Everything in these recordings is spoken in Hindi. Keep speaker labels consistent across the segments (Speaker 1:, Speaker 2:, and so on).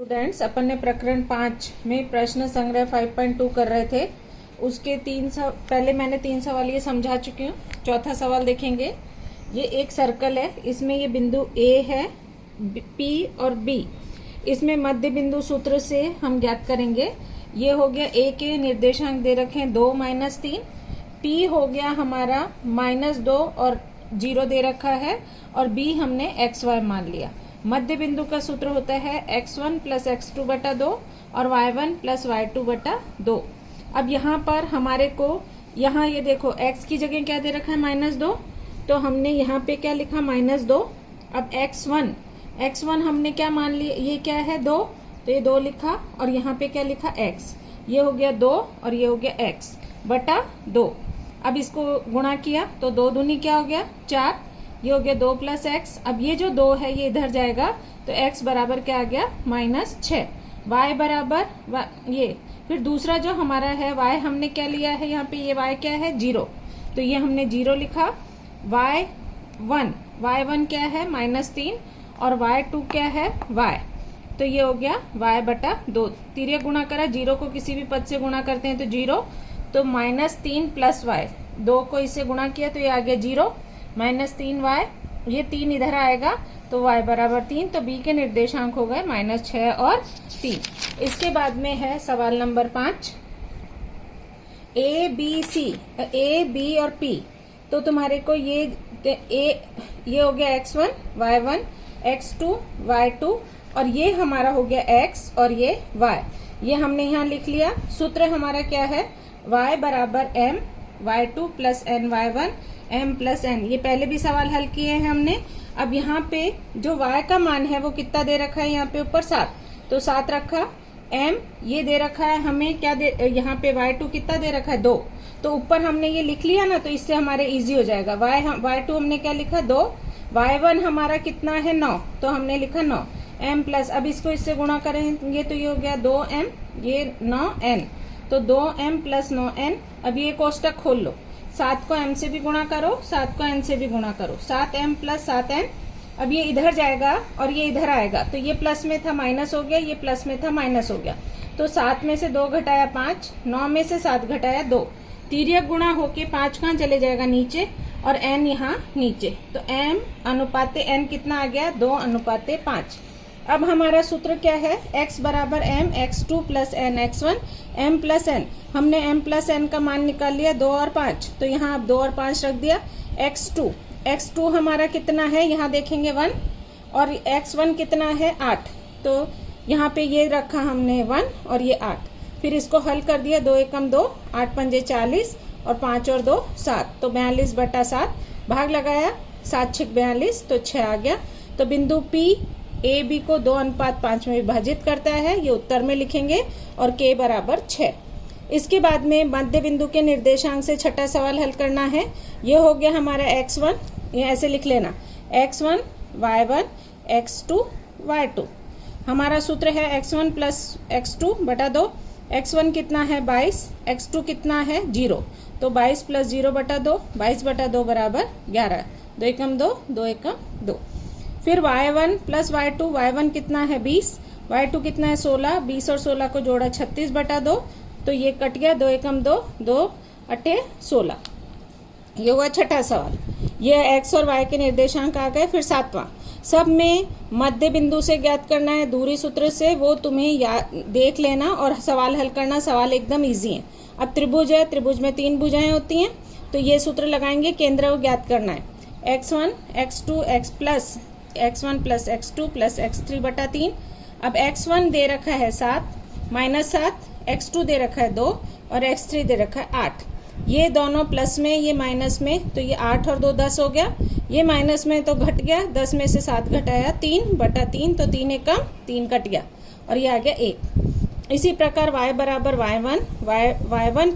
Speaker 1: स्टूडेंट्स, अपन ने प्रकरण 5 में प्रश्न संग्रह 5.2 कर रहे थे। उसके पहले मैंने 3 सवाल ये समझा चुकी हूँ। चौथा सवाल देखेंगे। ये एक सर्कल है, इसमें ये बिंदु A है, P और B। इसमें मध्य बिंदु सूत्र से हम ज्ञात करेंगे। ये हो गया A के निर्देशांक दे रखे हैं 2 - 3, P हो गया हमारा -2 और 0 दे रखा है, और B हमने XY मान लिया। मध्य बिंदु का सूत्र होता है x1 + x2 बटा 2 और y1 + y2 बटा 2। अब यहाँ पर हमारे को यहाँ ये देखो x की जगह क्या दे रखा है -2, तो हमने यहाँ पे क्या लिखा -2। अब x1 हमने क्या मान लिया, ये क्या है 2, तो ये 2 लिखा, और यहाँ पे क्या लिखा x, ये हो गया 2 और ये हो गया x बटा 2। अब इसको गुणा किया तो 2 दूनी क्या हो गया 4, ये हो गया 2 + x। अब ये जो 2 है ये इधर जाएगा, तो x बराबर क्या आ गया -6। y बराबर ये, फिर दूसरा जो हमारा है y हमने क्या लिया है, यहाँ पे ये y क्या है 0, तो ये हमने 0 लिखा। y1 क्या है -3 और y2 क्या है y, तो ये हो गया y बटा 2। तिर्य गुणा करा, 0 को किसी भी पद से गुणा करते हैं तो 0, तो -3 + y, 2 को इससे गुणा किया तो ये आ गया 0 -3y, ये 3 इधर आएगा तो y बराबर 3। तो b के निर्देशांक हो गए -6 और 3। इसके बाद में है सवाल नंबर 5, A B और P। तो तुम्हारे को ये हो गया x1 y1 x2 y2, और ये हमारा हो गया x और ये y, ये हमने यहाँ लिख लिया। सूत्र हमारा क्या है, y बराबर m y2 + n y1 m + n। ये पहले भी सवाल हल किए हैं हमने। अब यहाँ पे जो y का मान है वो कितना दे रखा है, यहाँ पे ऊपर 7, तो 7 रखा। m ये दे रखा है हमें क्या दे, यहाँ पे y2 कितना दे रखा है 2, तो ऊपर हमने ये लिख लिया ना, तो इससे हमारे इजी हो जाएगा। y2 हमने क्या लिखा 2, y1 हमारा कितना है 9, तो हमने लिखा 9 m +, अब इसको इससे गुणा करेंगे तो ये हो गया 2m, ये 9n, तो 2m + 9n। अब ये कोष्टक खोल लो, 7 को m से भी गुणा करो, 7 को n से भी गुणा करो, 7m + 7n। अब ये इधर जाएगा और ये इधर आएगा, तो ये प्लस में था माइनस हो गया, ये प्लस में था माइनस हो गया। तो 7 में से 2 घटाया 5, 9 में से 7 घटाया 2, तिर्यक गुणा होके 5 कहाँ चले जाएगा नीचे, और n यहाँ नीचे, तो m अनुपाते n कितना आ गया 2:5। अब हमारा सूत्र क्या है, x बराबर m x2 + n x1 m + n। हमने m + n का मान निकाल लिया 2 और 5, तो यहाँ अब 2 और 5 रख दिया। x2 हमारा कितना है, यहाँ देखेंगे 1, और x1 कितना है 8, तो यहाँ पे ये रखा हमने 1 और ये 8। फिर इसको हल कर दिया, 2 × 2 8 × 5 40 और 5 और 2 7, तो 42 बटा 7। भाग लगाया 7 × 6 42, तो 6 आ गया। तो बिंदु P A B को 2:5 में विभाजित करता है, ये उत्तर में लिखेंगे, और K बराबर 6। इसके बाद में मध्य बिंदु के निर्देशांक से छठा सवाल हल करना है। ये हो गया हमारा x1, ये ऐसे लिख लेना x1 y1 x2 y2। हमारा सूत्र है x1 + x2 बटा 2। x1 कितना है 22, x2 कितना है 0, तो 22 + 0 बटा 2, 22 बटा 2 बराबर 11, 2 × 2 2 × 2। फिर y1 + y2, y1 कितना है 20, y2 कितना है 16, 20 और 16 को जोड़ा 36 बटा 2, तो ये कट गया, 2 × 2 2 × 16। ये हुआ छठा सवाल। ये x और y के निर्देशांक आ गए। फिर 7वां, सब में मध्य बिंदु से ज्ञात करना है दूरी सूत्र से, वो तुम्हें देख लेना और सवाल हल करना। सवाल एकदम इजी है। अब त्रिभुज है, त्रिभुज में 3 भुजाएं होती हैं, तो ये सूत्र लगाएंगे, केंद्र को ज्ञात करना है। x1 x2 x1 + x2 + x3 बटा 3। अब x1 दे रखा है 7 -7, x2 दे रखा है 2 और x3 दे रखा है 8। ये दोनों प्लस में, ये माइनस में, तो ये 8 और 2 10 हो गया। ये माइनस में तो घट गया, 10 में से 7 घटाया 3 बटा 3, तो 3 × 3 कट गया, और ये आ गया 1। इसी प्रकार y बराबर y1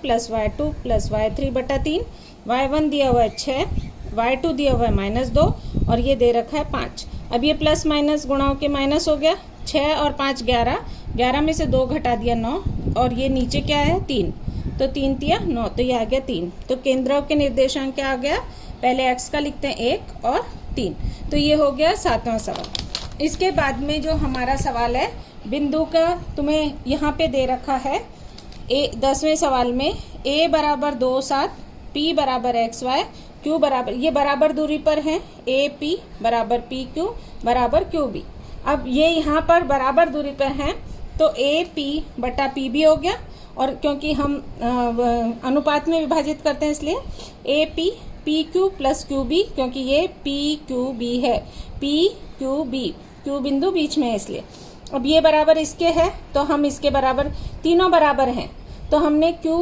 Speaker 1: + y2 + y3 बटा 3। y1 दिया हुआ है 6, y2 दिया हुआ है -2, और ये दे रखा है 5। अब ये प्लस माइनस गुणा होके माइनस हो गया, 6 और 5 11, 11 में से 2 घटा दिया 9, और ये नीचे क्या है 3, तो 3 × 3 9, तो ये आ गया 3। तो केंद्र के निर्देशांक क्या आ गया, पहले x का लिखते हैं 1 और 3। तो ये हो गया 7वां सवाल। इसके बाद में जो हमारा सवाल है बिंदु का तुम्हें यहाँ पे दे रखा है 10वें सवाल में a बराबर 2 7, p बराबर एक्स वाई, q बराबर, ये बराबर दूरी पर है, ए पी बराबर पी क्यू बराबर क्यू बी। अब ये यहाँ पर बराबर दूरी पर हैं तो ए पी बटा पी बी हो गया, और क्योंकि हम अनुपात में विभाजित करते हैं इसलिए A P P Q plus Q B, क्योंकि ये पी क्यू बी है, पी क्यू बी, क्यू बिंदु बीच में है इसलिए। अब ये बराबर इसके है तो हम इसके बराबर, तीनों बराबर हैं तो हमने क्यू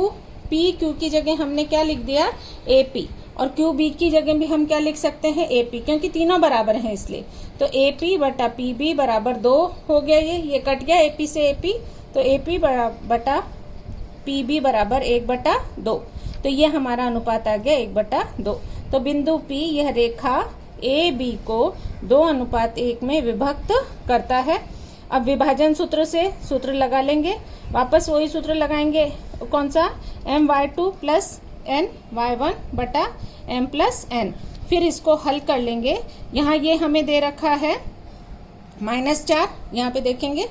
Speaker 1: पी क्यू की जगह हमने क्या लिख दिया ए पी, और क्यू बी की जगह भी हम क्या लिख सकते हैं ए पी, क्योंकि तीनों बराबर हैं इसलिए। तो ए पी बटा पी बी बराबर 2 हो गया, ये कट गया ए पी से ए पी, तो ए पी बटा पी बी बराबर 1/2। तो ये हमारा अनुपात आ गया 1/2। तो बिंदु P यह रेखा ए बी को 2:1 में विभक्त करता है। अब विभाजन सूत्र से सूत्र लगा लेंगे, वापस वही सूत्र लगाएंगे, कौन सा, my2 प्लस n y1 बटा m प्लस n। फिर इसको हल कर लेंगे। यहाँ ये हमें दे रखा है -4, यहाँ पे देखेंगे,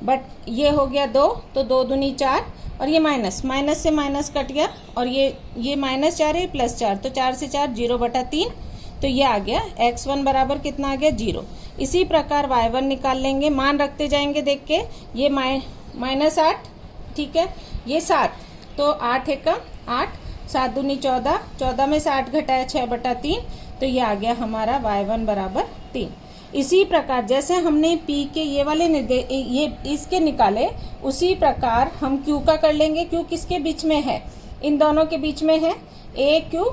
Speaker 1: बट ये हो गया 2, तो 2 दूनी 4, और ये माइनस से माइनस कट गया, और ये -4 है +4, तो 4 से 4 0/3, तो ये आ गया x1 बराबर कितना आ गया 0। इसी प्रकार y1 निकाल लेंगे, मान रखते जाएंगे देख के, ये -8, ठीक है, ये 7, तो 8 एकम 8, 7 दूनी 14, 14 में से 8 घटाया 6/3, तो ये आ गया हमारा y1 बराबर 3। इसी प्रकार जैसे हमने P के ये वाले ये इसके निकाले, उसी प्रकार हम Q का कर लेंगे। Q किसके बीच में है, इन दोनों के बीच में है, ए क्यू,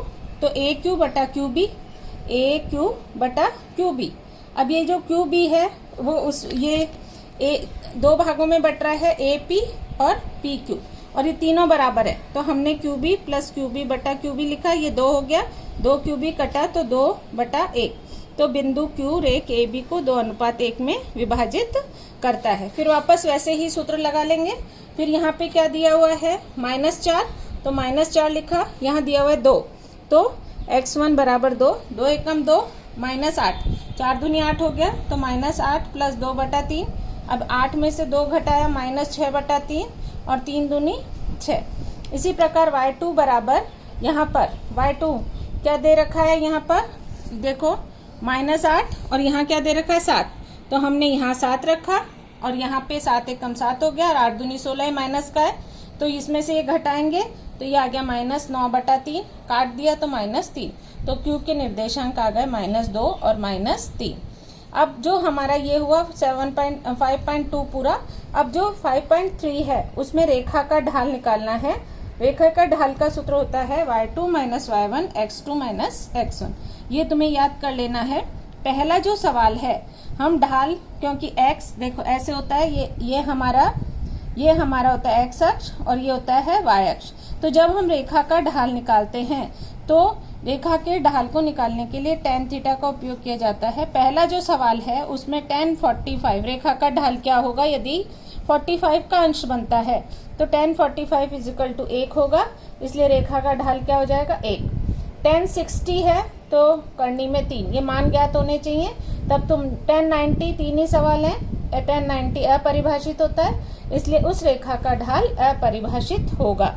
Speaker 1: तो ए क्यू बटा क्यू बी, ए क्यू बटा क्यू बी। अब ये जो क्यू बी है वो ये 2 भागों में बट रहा है, ए पी और पी क्यू, और ये तीनों बराबर है, तो हमने Q B plus Q B बटा क्यू बी लिखा, ये 2 हो गया, 2 क्यू बी कटा तो 2/1। तो बिंदु Q रेख ए बी को 2:1 में विभाजित करता है। फिर वापस वैसे ही सूत्र लगा लेंगे। फिर यहाँ पे क्या दिया हुआ है -4, तो -4 लिखा, यहाँ दिया हुआ है 2, तो x1 बराबर 2, 2 एकम 2, -8, 4 दूनी 8 हो गया, तो -8 प्लस 2/3। अब 8 में से 2 घटाया -6/3, और 3 दूनी 6। इसी प्रकार y2 बराबर, यहाँ पर y2 क्या दे रखा है, यहाँ पर देखो -8, और यहाँ क्या दे रखा है 7, तो हमने यहाँ 7 रखा, और यहाँ पे 7 एकम 7 हो गया, और 8 दूनी 16 माइनस का है, तो इसमें से ये घटाएंगे तो ये आ गया -9/3, काट दिया तो -3, तो Q के निर्देशांक आ गए -2 और -3। अब जो हमारा ये हुआ 5.2 पूरा। अब जो 5.3 है उसमें रेखा का ढाल निकालना है। रेखा का ढाल का सूत्र होता है y2 - y1 x2 - x1। ये तुम्हें याद कर लेना है। पहला जो सवाल है, हम ढाल, क्योंकि x देखो ऐसे होता है, ये हमारा होता है x अक्ष, और ये होता है y अक्ष। तो जब हम रेखा का ढाल निकालते हैं तो रेखा के ढाल को निकालने के लिए tan थीटा का उपयोग किया जाता है। पहला जो सवाल है उसमें tan 45, रेखा का ढाल क्या होगा, यदि 45 का अंश बनता है तो tan 45 = 1 होगा, इसलिए रेखा का ढाल क्या हो जाएगा 1। tan 60 है तो करनी में 3, ये मान ज्ञात होने चाहिए। तब तुम tan 90, 3 ही सवाल है, tan 90 अपरिभाषित होता है, इसलिए उस रेखा का ढाल अपरिभाषित होगा।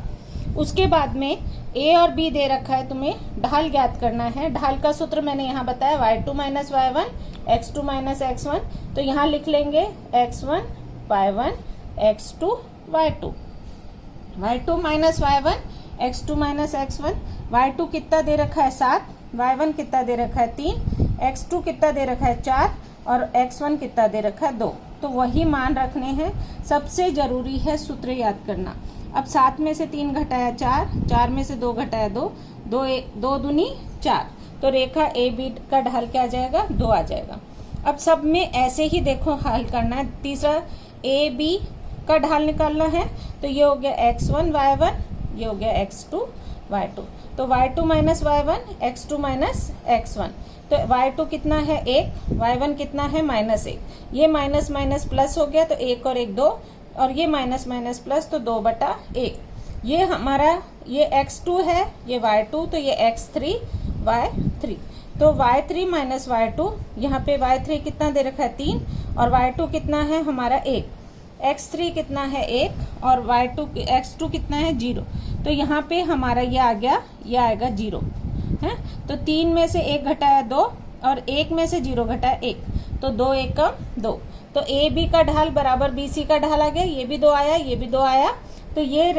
Speaker 1: उसके बाद में A और B दे रखा है, तुम्हें ढाल ज्ञात करना है। ढाल का सूत्र मैंने यहाँ बताया, y2 - y1 x2 - x1, तो यहाँ लिख लेंगे x1 y1 x2 y2, y2 - y1 x2 - x1। y2 कितना दे रखा है 7, y1 कितना दे रखा है 3, x2 कितना दे रखा है 4, और x1 कितना दे रखा है 2। तो वही मान रखने हैं। सबसे जरूरी है सूत्र याद करना। अब 7 में से 3 घटाया 4, 4 में से 2 घटाया 2, 2 दूनी 4, तो रेखा ए बी का ढाल क्या आ जाएगा 2 आ जाएगा। अब सब में ऐसे ही देखो हल करना है। तीसरा ए बी का ढाल निकालना है, तो ये हो गया x1 y1, ये हो गया x2 y2, तो y2 - y1 x2 - x1, तो y2 कितना है 1, y1 कितना है -1, ये माइनस माइनस प्लस हो गया तो 1 और 1 2, और ये माइनस माइनस प्लस तो 2/1। ये हमारा ये x2 है, ये y2, तो ये x3 y3, तो y3 - y2, यहाँ पे y3 कितना दे रखा है 3, और y2 कितना है हमारा 1, x3 कितना है 1 और x2 कितना है 0। तो यहाँ पे हमारा ये आ गया, ये आएगा 0 है। तो 3 में से 1 घटाया 2 और 1 में से 0 घटाया 1, तो 2 एकम 2। तो ए बी का ढाल बराबर बी सी का ढाल आ गया, ये भी 2 आया, ये भी 2 आया, तो ये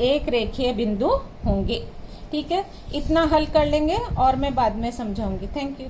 Speaker 1: एक रेखीय बिंदु होंगे। ठीक है, इतना हल कर लेंगे और मैं बाद में समझाऊंगी। Thank you.